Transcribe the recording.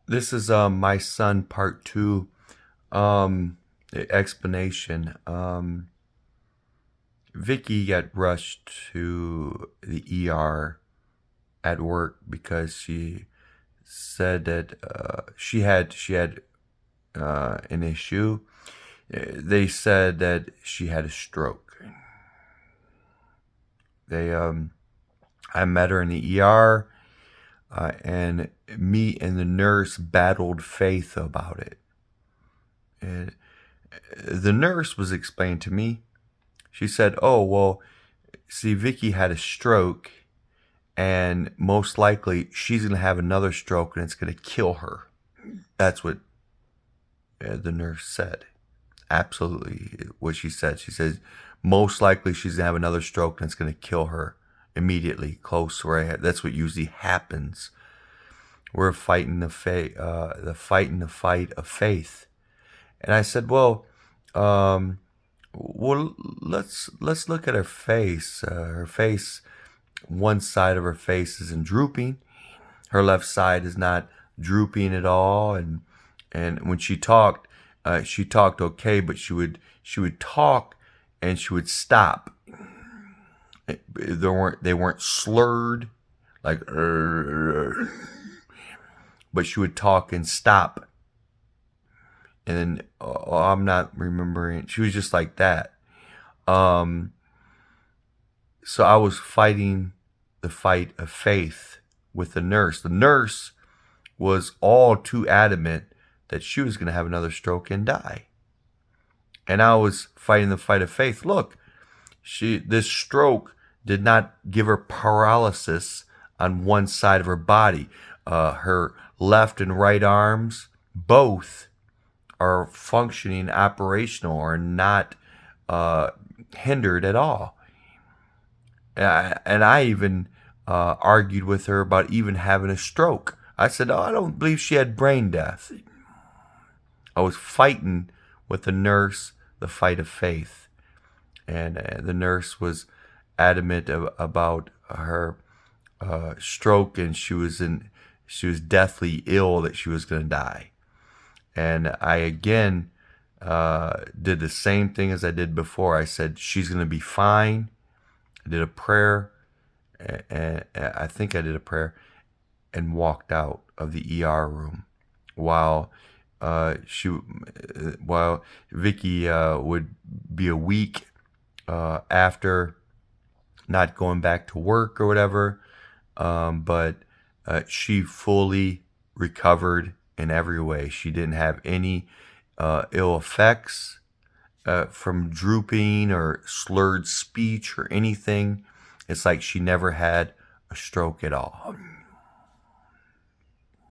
This is my son part two. The explanation. Vicky got rushed to the ER at work because she said that she had an issue. They said that she had a stroke. They I met her in the ER, and me and the nurse battled Faith about it. And the nurse was explaining to me. She said, "Oh well, see, Vicky had a stroke, and most likely she's gonna have another stroke, and it's gonna kill her." That's what the nurse said. Absolutely, what she said. She says most likely she's gonna have another stroke, and it's gonna kill her immediately, close to where that's what usually happens. We're fighting the fight of faith. And I said, um, well, let's look at her face. Her face, one side of her face isn't drooping. Her left side is not drooping at all. And when she talked okay, but she would talk and she would stop. They weren't slurred like, but she would talk and stop. And then I'm not remembering. She was just like that. Um, so I was fighting the fight of faith with the nurse. The nurse was all too adamant that she was going to have another stroke and die. And I was fighting the fight of faith. Look, this stroke did not give her paralysis on one side of her body. Her left and right arms both are functioning, operational, are not hindered at all. And I even argued with her about even having a stroke. I said, "Oh, I don't believe she had brain death." I was fighting with the nurse the fight of faith, and the nurse was adamant about her stroke, and she was deathly ill, that she was going to die. And I again did the same thing as I did before. I said she's going to be fine. I did a prayer, and I think I did a prayer, and walked out of the ER room while while Vicky would be a week after not going back to work or whatever, but she fully recovered in every way. She didn't have any ill effects from drooping or slurred speech or anything. It's like she never had a stroke at all.